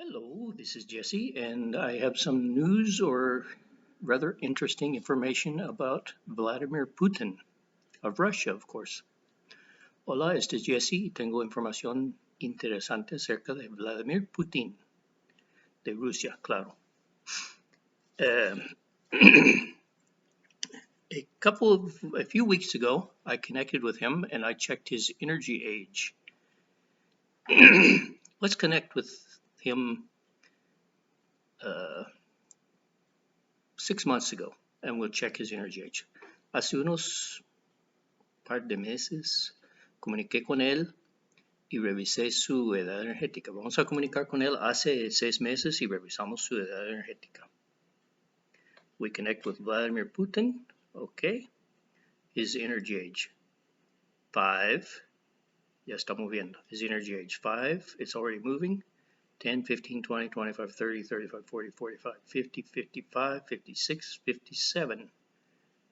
Hello, this is Jesse, and I have some news or rather interesting information about Vladimir Putin of Russia, of course. Hola, este es Jesse y tengo información interesante acerca de Vladimir Putin de Rusia, claro. A few weeks ago, I connected with him and I checked his energy age. Let's connect with him 6 months ago, and we'll check his energy age. Hace unos par de meses comuniqué con él y revisé su edad energética. Vamos a comunicar con él hace 6 meses y revisamos su edad energética. We connect with Vladimir Putin. Okay. His energy age 5. Ya está moviendo. His energy age 5. It's already moving. 10, 15, 20, 25, 30, 35, 40, 45, 50, 55, 56, 57,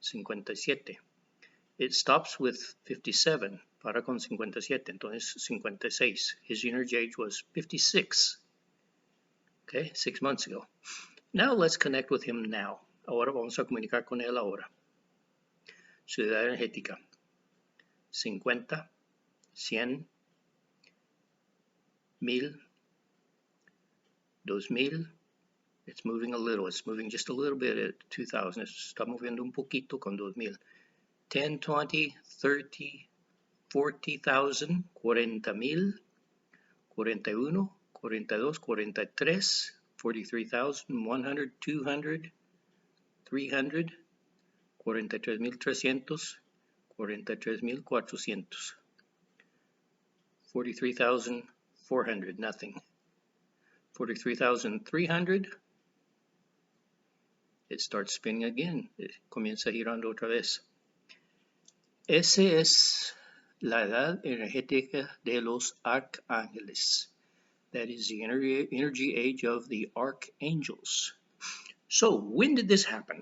57. It stops with 57, para con 57, entonces 56. His energy age was 56, okay, 6 months ago. Now let's connect with him now. Ahora vamos a comunicar con él ahora. Su edad energética, 50, 100, 1000, 2000. It's moving a little. It's moving just a little bit at 2000. Está moviendo un poquito con 2000. 10, 20, 30, 40,000, 40,000, 41, 42, 43, 43,100, 200, 300, 43,300, 43,400, 43,400, nothing. 43,300, it starts spinning again. Comienza girando otra vez. Esa es la edad energética de los arcángeles. That is the energy age of the archangels. So, when did this happen?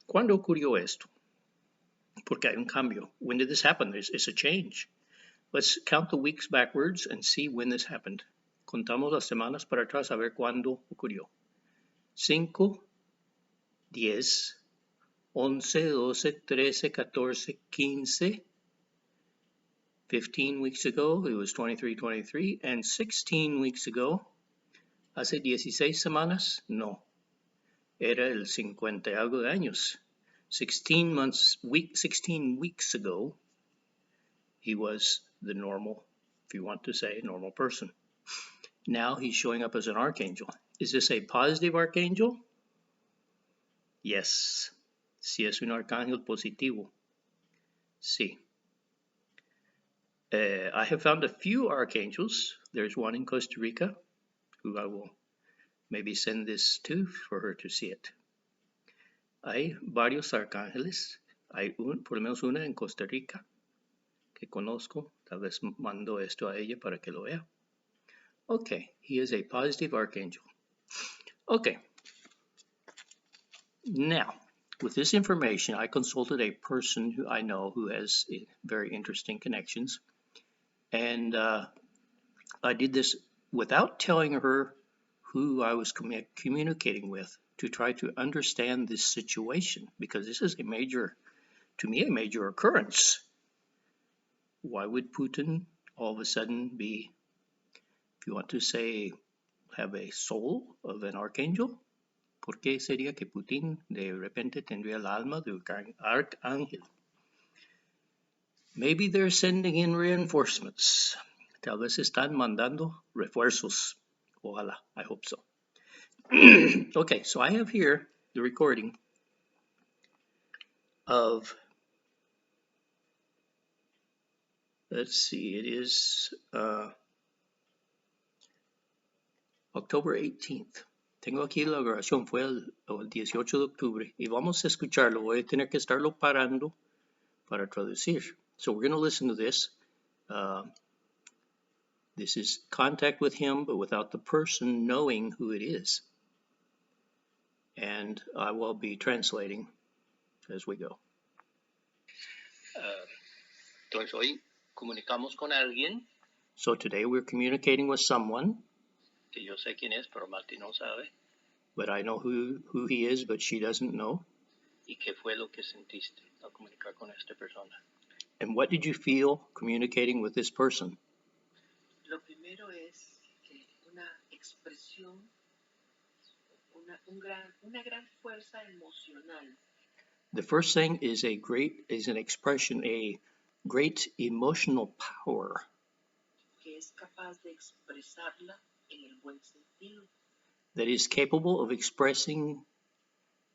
¿Cuándo ocurrió esto? Porque hay un cambio. When did this happen? It's a change. Let's count the weeks backwards and see when this happened. Contamos las semanas para atrás a ver cuándo ocurrió. 5, 10, 11, 12, 13, 14, 15. 15 weeks ago, it was 23, and 16 weeks ago, hace 16 semanas, no. Era el 50 y algo de años. 16 weeks ago, he was the normal, if you want to say, normal person. Now he's showing up as an archangel. Is this a positive archangel? Yes. Si es un arcángel positivo. Sí. I have found a few archangels. There's one in Costa Rica, who I will maybe send this to for her to see it. Hay varios arcángeles. Hay por lo menos una en Costa Rica que conozco. Tal vez mando esto a ella para que lo vea. Okay, he is a positive archangel. Okay. Now, with this information, I consulted a person who I know who has very interesting connections. And I did this without telling her who I was communicating with to try to understand this situation, because this is to me, a major occurrence. Why would Putin all of a sudden be, if you want to say, have a soul of an archangel? ¿Por qué sería que Putin de repente tendría el alma de un arcángel? Maybe they're sending in reinforcements. Tal vez están mandando refuerzos. Ojalá, I hope so. Okay, so I have here the recording of, let's see, it is October 18th. Tengo aquí la grabación, fue el 18 de octubre, y vamos a escucharlo. Voy a tener que estarlo parando para traducir. So we're going to listen to this. This is contact with him, but without the person knowing who it is. And I will be translating as we go. Entonces hoy comunicamos con alguien. So today we're communicating with someone. que yo sé quién es, pero Marty no sabe. But I know who he is, but she doesn't know. ¿Y qué fue lo que sentiste al comunicar con esta persona? And what did you feel communicating with this person? Lo primero es que una expresión, una gran fuerza emocional. The first thing is an expression, a great emotional power. Que es capaz de expresarla en el buen sentido. That is capable of expressing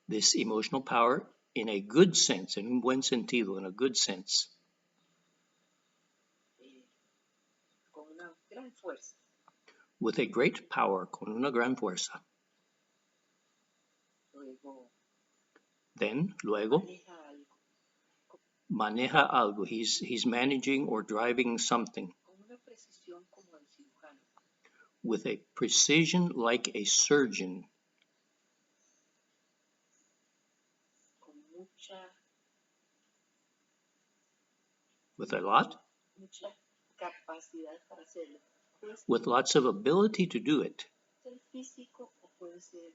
this emotional power in a good sense, en un buen sentido, in a good sense. Con una gran fuerza. With a great power, con una gran fuerza. Luego, maneja algo. He's managing or driving something. Con una precisión como el cirujano. With a precision like a surgeon. Con mucha. With a lot? Mucha capacidad para hacerlo. With lots of ability to do it. Puede ser físico o puede ser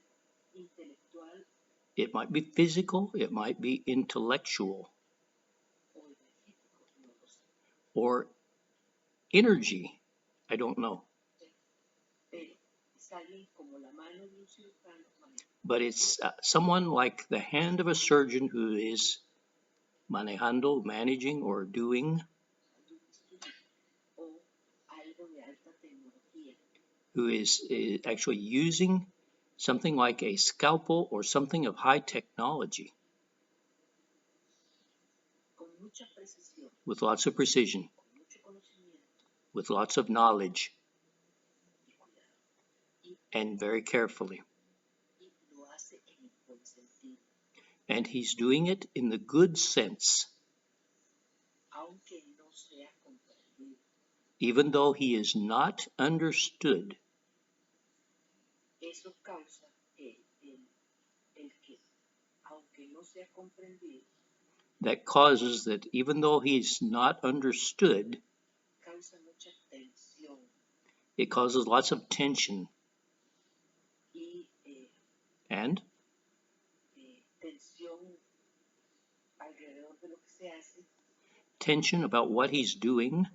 intelectual. It might be physical, it might be intellectual. Or energy. I don't know. But it's someone like the hand of a surgeon who is manejando, managing, or doing. Who is actually using something like a scalpel or something of high technology. With lots of precision. With lots of knowledge. And very carefully. And he's doing it in the good sense. Even though he is not understood. That causes that even though he's not understood, it causes lots of tension. And tension about what he's doing.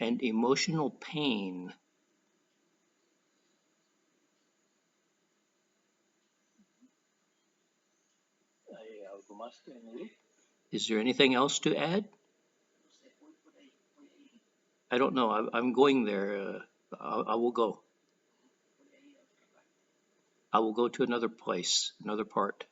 And emotional pain. Is there anything else to add? I don't know. I'm going there. I will go. I will go to another place, another part.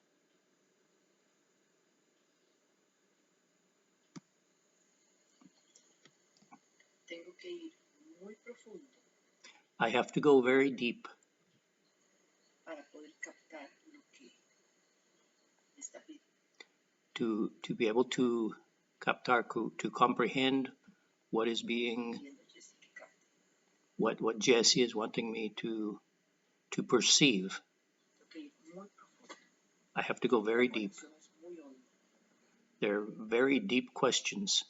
I have to go very deep to be able to captar, to comprehend what is being, what Jesse is wanting me to perceive. I have to go very deep. They're very deep questions.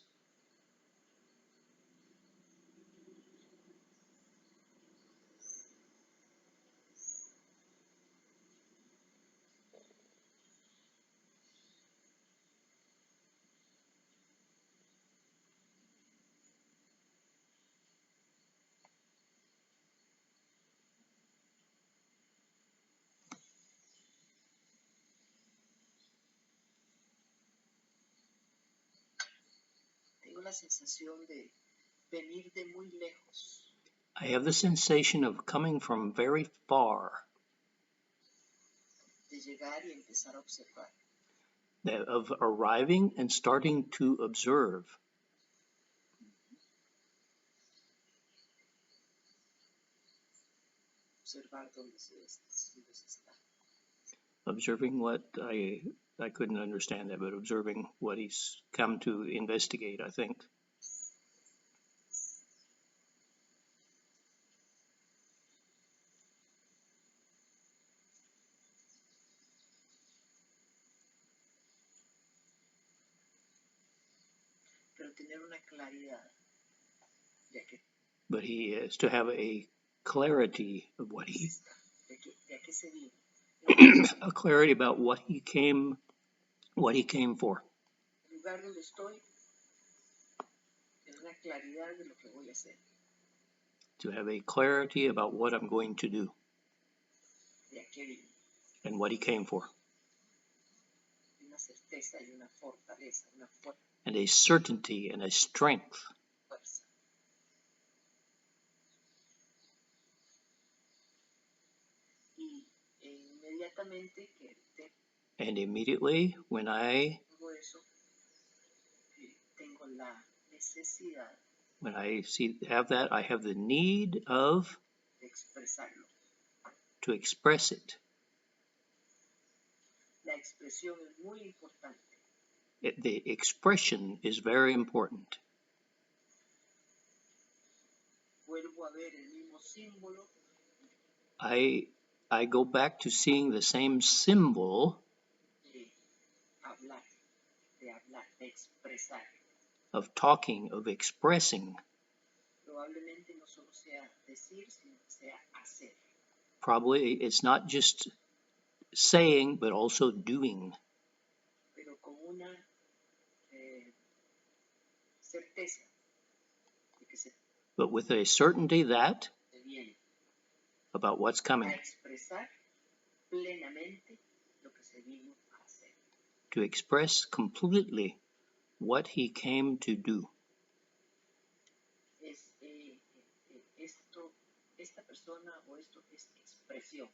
La sensación de venir de muy lejos. I have the sensation of coming from very far. De llegar y empezar a observar. Of arriving and starting to observe. Observar dónde se está. Observing what I couldn't understand that, but observing what he's come to investigate, I think. Pero tener una claridad. de a qué, but he is to have a clarity of what he, de a qué se vino. a clarity about what he came for. El lugar donde estoy es una claridad de lo que voy a hacer, To have a clarity about what I'm going to do de a qué vino. and what he came for. Una certeza y una fortaleza, una And a certainty and a strength. fuerza. Y inmediatamente que And immediately when I tengo eso, tengo la necesidad when I have that, I have the need of de expresarlo. to express it. La expresión es muy importante. The expression is very important. Vuelvo a ver el mismo símbolo I go back to seeing the same symbol de hablar, de expresar. of talking, of expressing. Probablemente no solo sea decir, sino que sea hacer. Probably it's not just saying, but also doing. Pero con una certeza de que se But with a certainty that viene about what's a coming. expresar plenamente lo que se vino a hacer. To express completely what he came to do. Esta persona o esto es expresión.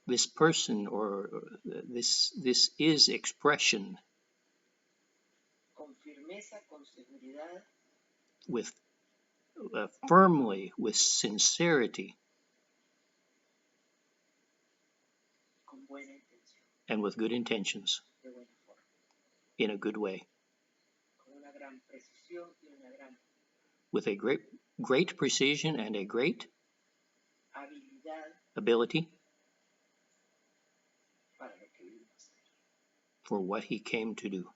This person or this is expression. Con firmeza, con seguridad. With firmly, with sincerity. Con buena intención. And with good intentions. De buena forma. In a good way. Con una gran precisión y una gran with a great precision and a great ability para lo que vino a hacer. For what he came to do.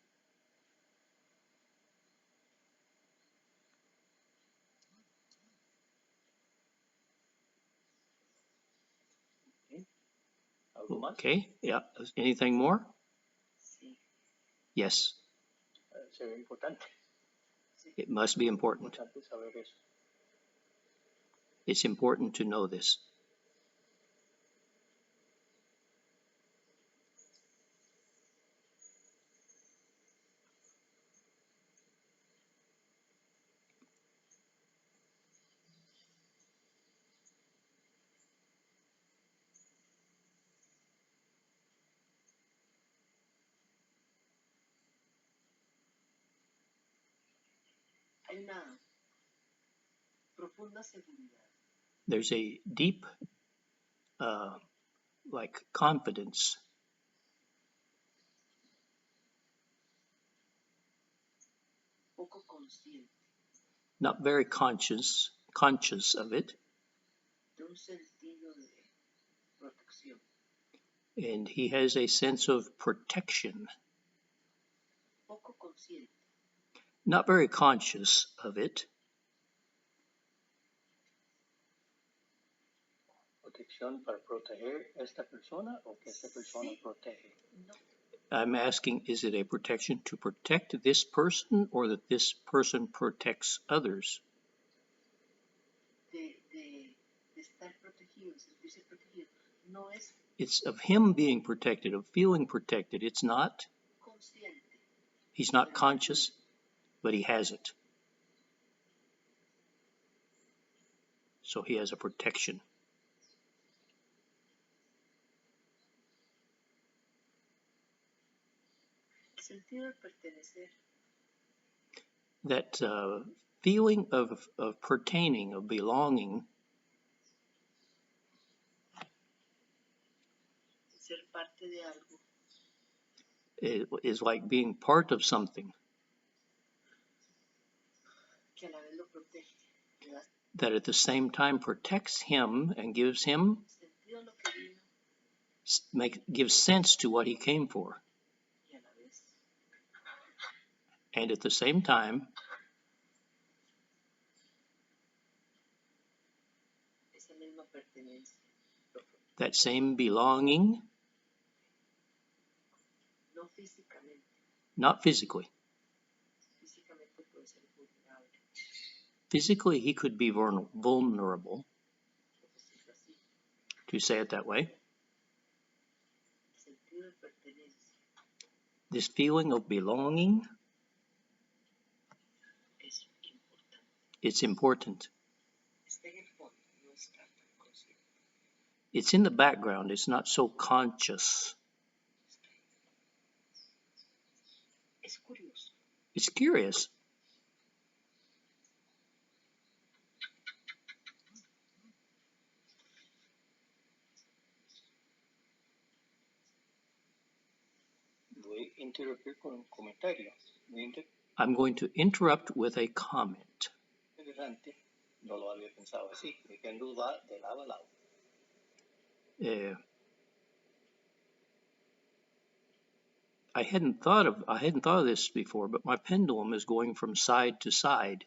Okay, yeah. Anything more? Sí. Yes. Será importante. It must be important. Importante saber eso. It's important to know this. Hay una profunda seguridad. There's a deep, like confidence. Poco consciente. Not very conscious of it. De un sentido de protección. And he has a sense of protection. Poco consciente. Not very conscious of it. ¿Protección para proteger a esta persona o que esta persona protege? No. I'm asking, is it a protection to protect this person or that this person protects others? De estar protegido, de sentirse protegido. No es It's of him being protected, of feeling protected. It's not, consciente. he's not conscious, but he has it. So he has a protection. El sentido de pertenecer. That feeling of pertaining, of belonging, Ser parte de algo. is like being part of something. Que a la vez lo protege. That at the same time protects him and gives him, Sentido lo que vino. Gives sense to what he came for. Y a la vez. And at the same time, pertenencia. that same belonging, No físicamente. not physically. Físicamente puede ser vulnerable. Physically, he could be vulnerable, Por decirlo así. to say it that way. El sentido de pertenencia This feeling of belonging, es importante. it's important. Está en el fondo, no está tan consciente. It's in the background, it's not so conscious. Es curioso. It's curious. Voy a interrumpir con un comentario. Muy I'm going to interrupt with a comment. interesante. No lo había pensado así. Mi pendul va de lado a lado. I hadn't thought of this before, but my pendulum is going from side to side.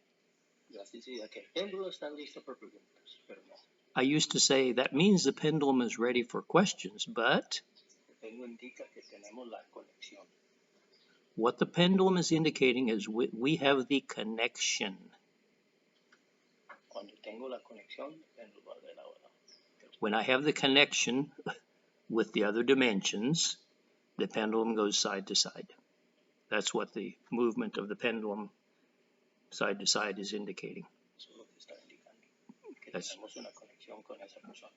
Yo así decía que el péndulo está listo para preguntas, pero no. I used to say that means the pendulum is ready for questions, but El péndulo indica que tenemos la conexión. what the pendulum is indicating is we have the connection. Cuando tengo la conexión, el péndulo va de lado a lado. When I have the connection with the other dimensions, the pendulum goes side to side. That's what the movement of the pendulum side to side is indicating. Eso es lo que está indicando. Que That's- tenemos una conexión con esa persona.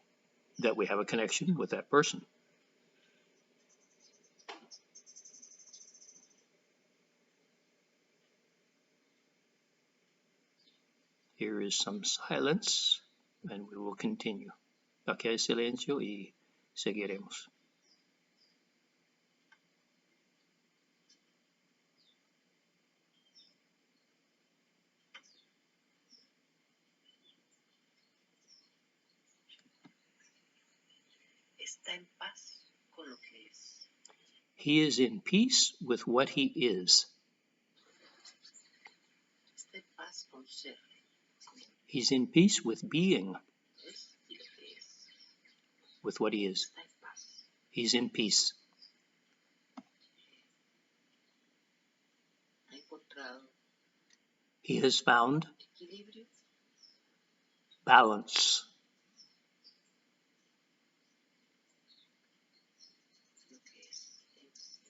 That we have a connection with that person. Here is some silence, and we will continue. Aquí hay silencio y seguiremos. Está en paz con lo que es. He is in peace with what he is. Está en paz con ser. He's in peace with being, Es y lo que es. with what he is. Está en paz. He's in peace. Ha encontrado He has found equilibrio. balance Lo que es.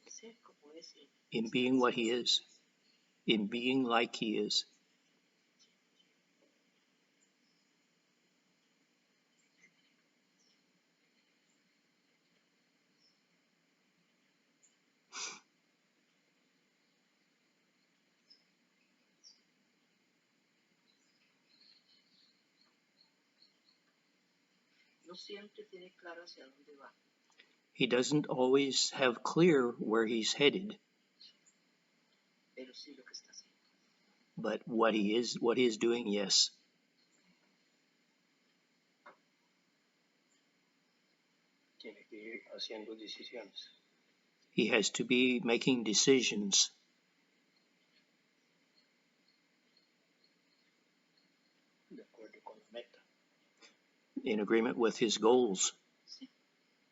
En ser como es. in being what he is, in being like he is. No siempre tiene claro hacia dónde va. He doesn't always have clear where he's headed, Pero sí lo que está haciendo. but what he is doing, yes. Tiene que ir haciendo decisiones. He has to be making decisions De acuerdo con la meta. in agreement with his goals. Sí,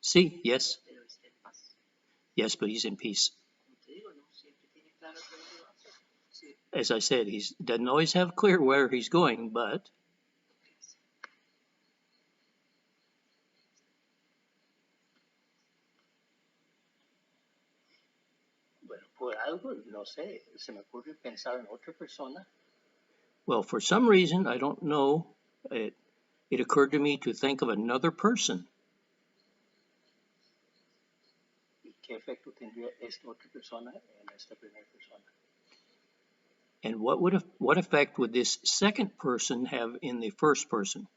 See, yes, pero está en paz. yes, but he's in peace. Como te digo, no siempre tiene claro hacia dónde va. Sí, As I said, he doesn't always have clear where he's going, but lo que es. Bueno, por algo, no sé, se me ocurre pensar en otra persona. well, for some reason, I don't know, it occurred to me to think of another person. ¿Y qué efecto tendría esta otra persona en esta primera persona? And what effect would this second person have in the first person?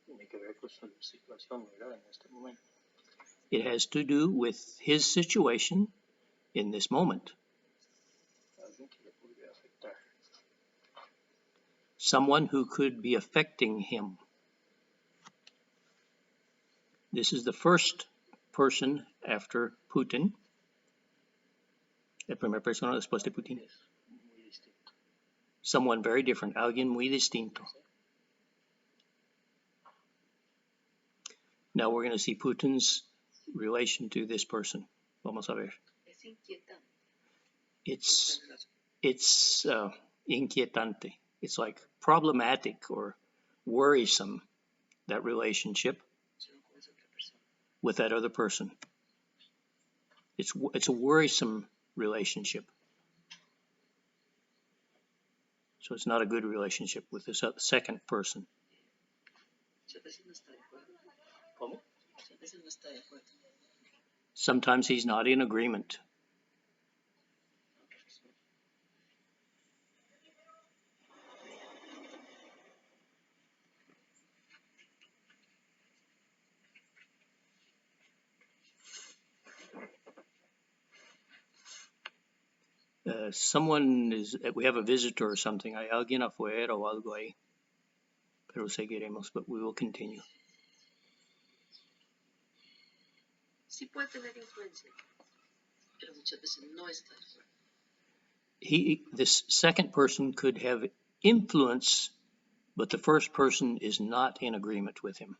Tiene que ver con su situación, ¿verdad? En este momento. It has to do with his situation in this moment. Alguien que le podría afectar. Someone who could be affecting him. This is the first person after Putin. La primera persona después de Putin. Es muy distinto. Someone very different, alguien muy distinto. Now we're going to see Putin's relation to this person. Vamos a ver. Es inquietante. It's inquietante. It's like problematic or worrisome, that relationship with that other person. It's a worrisome relationship. So it's not a good relationship with this second person. Sometimes he's not in agreement. We have a visitor or something. Hay alguien afuera o algo ahí. Pero seguiremos, but we will continue. Sí puede tener influencia, pero muchas veces no está de acuerdo. This second person could have influence, but the first person is not in agreement with him.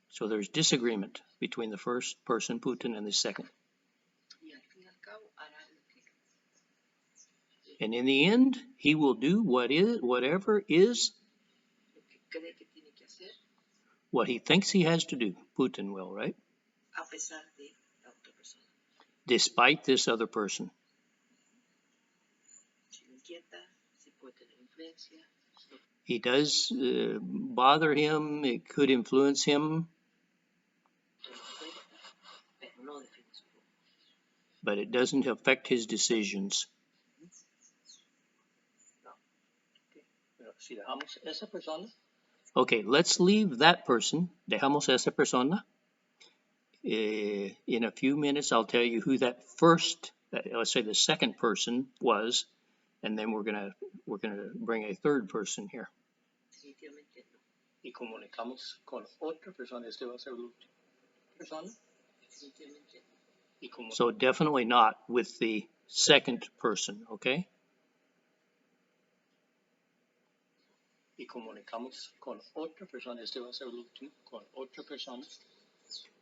So there's disagreement between the first person, Putin, and the second. And in the end, he will do whatever is what he thinks he has to do. Putin will, right? Despite this other person. He does bother him, it could influence him, but it doesn't affect his decisions. Okay, let's leave that person. Dejamos esa persona. In a few minutes, I'll tell you who that first, let's say the second person was, and then we're gonna bring a third person here. Y comunicamos con otra persona. Este va a ser la última persona. So definitely not with the second person, okay? Y comunicamos con otra persona. Este va a ser el último. Con otra persona.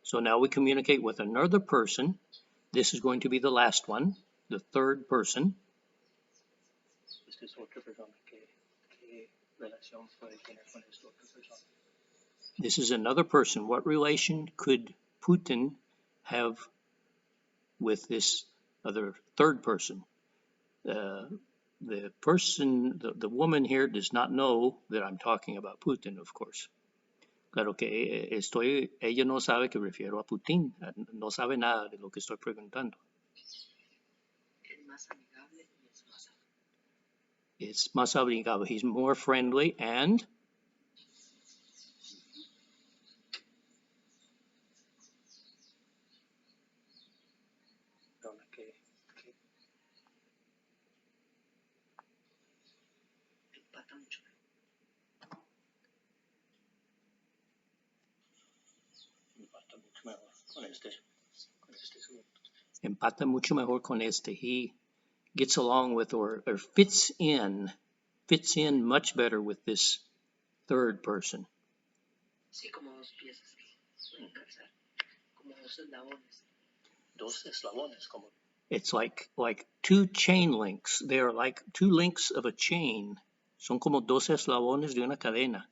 So now we communicate with another person. This is going to be the last one, the third person. Esta es otra persona. ¿Qué relación puede tener con esta otra persona? This is another person. What relation could Putin have with this other third person? The person, the woman here does not know that I'm talking about Putin, of course. Claro que ella no sabe que refiero a Putin, no sabe nada de lo que estoy preguntando. It's más amigable. He's more friendly and empata mucho mejor con este. He gets along with or fits in much better with this third person. Sí, como dos piezas que pueden calzar, como dos eslabones. Dos eslabones, como. It's like two chain links. They are like two links of a chain. Son como dos eslabones de una cadena.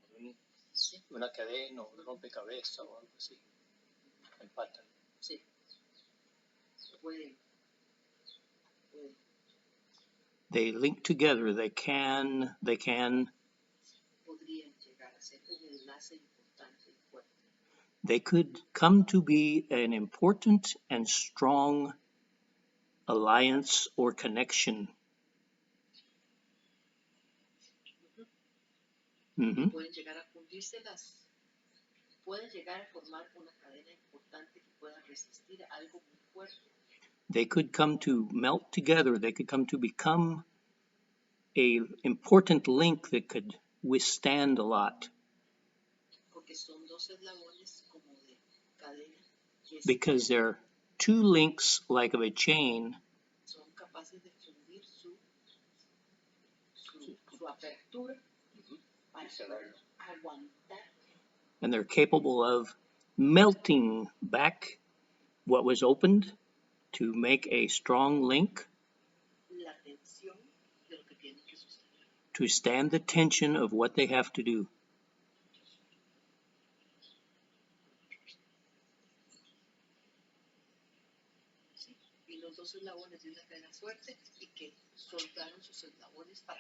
Sí, una cadena o rompecabezas o algo así. Empatan. Sí. Pueden. They link together. They can. Podrían llegar a ser un enlace importante y fuerte. They could come to be an important and strong alliance or connection. Pueden llegar a fundirse pueden llegar a formar una cadena importante que pueda resistir a algo muy fuerte. They could come to melt together. They could come to become an important link that could withstand a lot. Porque son dos eslabones como de cadena. Because they're two links like of a chain su apertura para aguantar. And they're capable of melting back what was opened to make a strong link, La tensión de lo que tienen que sostener. to stand the tension of what they have to do. ¿Sí? Y los dos eslabones de una cadena fuerte y que soltaron sus eslabones para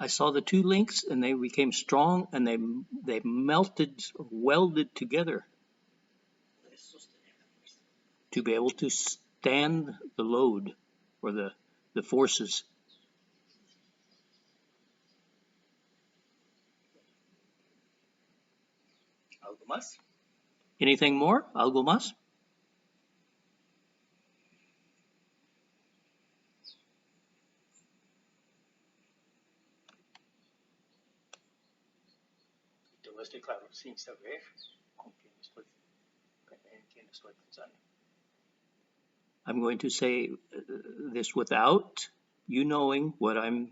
I saw the two links and they became strong and they melted, welded together poder sostener la fuerza. to be able to stand the load or the forces. ¿Algo más? Anything more? ¿Algo más? Todo esto claro, sin saber en quién estoy pensando. I'm going to say this without you knowing what I'm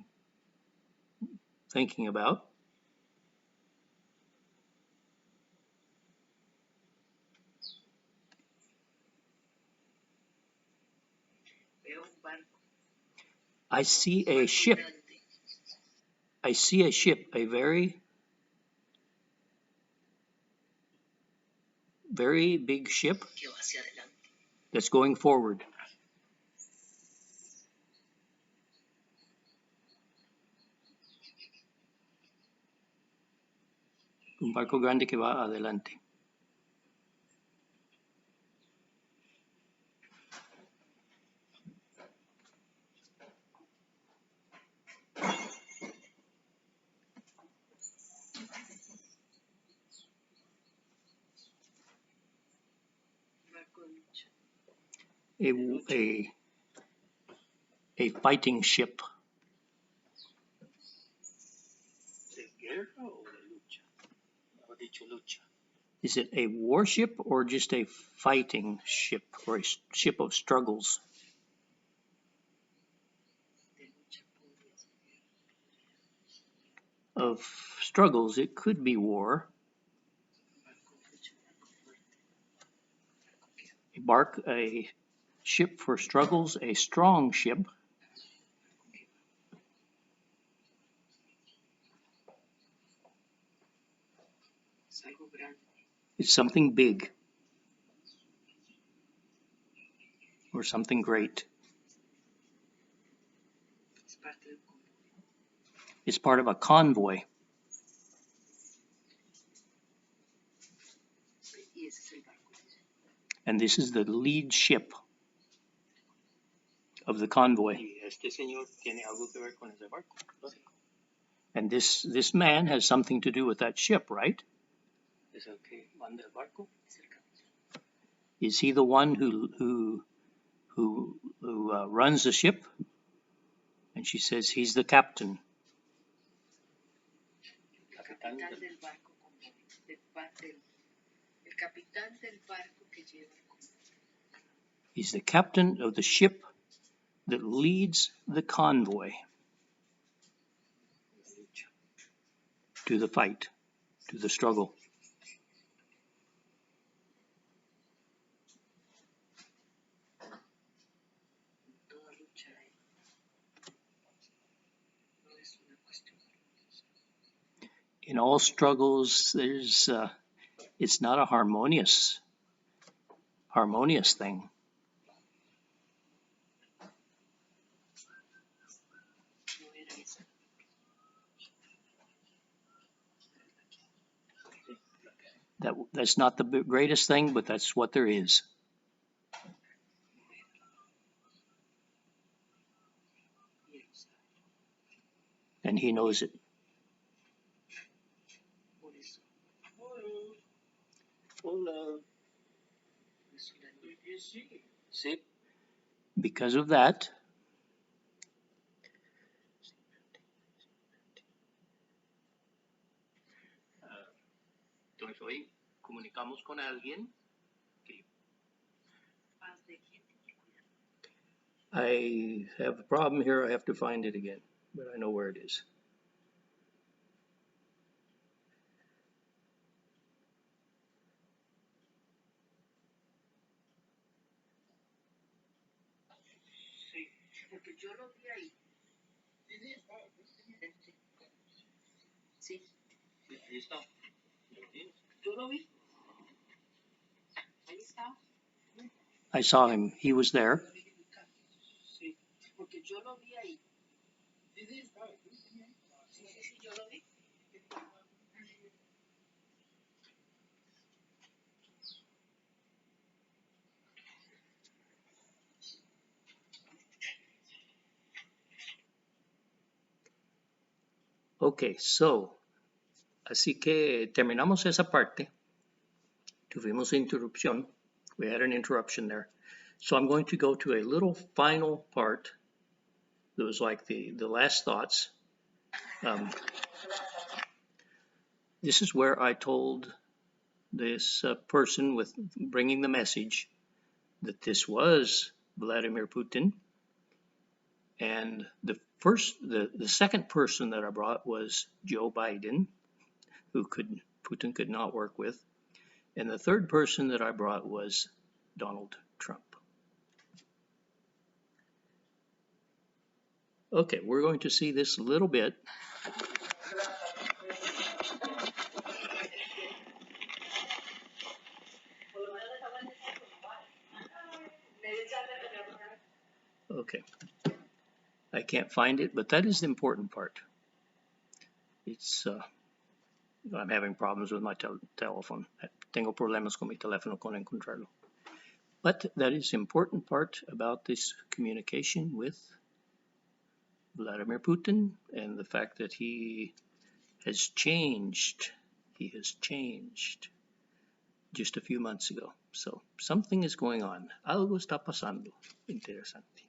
thinking about. Veo un barco I see a ship. grande I see a ship, a very, very big ship que va hacia adelante. that's going forward. Un barco grande que va adelante. Barco de lucha. A fighting ship. ¿De guerra o de lucha? Mejor dicho, lucha. Is it a warship or just a fighting ship or a ship of struggles? De lucha podría ser. Of struggles, it could be war. Barco de lucha, barco fuerte. A ship for struggles, a strong ship. Es algo grande. It's something big or something great. Es parte del convoy. It's part of a convoy. Y ese es el barco. And this is the lead ship of the convoy. Y este señor tiene algo que ver con ese barco. Lógico. And this man has something to do with that ship, right? Es el que manda el barco. Es el capitán. Is he the one who runs the ship? And she says he's the captain. El capitán del barco convoy. El capitán del barco que lleva el convoy. He's the captain of the ship that leads the convoy to the fight, to the struggle. Toda lucha hay. No es una cuestión de In all struggles, it's not a harmonious thing. no era esa. That's not the greatest thing, but that's what there is. Y él sabe. And he knows it. Por eso. Hola. Por eso la lucha. Sí. Because of that, Entonces hoy comunicamos con alguien. Paz de quién. I have a problem here. I have to find it again, but I know where it is. yo lo vi ahí. Sí. Ahí está. Yo lo vi. Ahí está. I saw him. He was there. Sí. Porque yo lo vi ahí. Sí, yo lo vi. Okay, so, así que terminamos esa parte. Tuvimos interrupción. We had an interruption there. So I'm going to go to a little final part that was like the last thoughts. This is where I told this person with bringing the message that this was Vladimir Putin. And the second person that I brought was Joe Biden, who Putin could not work with. And the third person that I brought was Donald Trump. Okay, we're going to see this a little bit. Okay, I can't find it, but that is the important part. It's I'm having problems with my telephone. Tengo problemas con mi teléfono con encontrarlo. But that is the important part about this communication with Vladimir Putin and the fact that he has changed. He has changed just a few months ago. So something is going on. Algo está pasando. Interesante.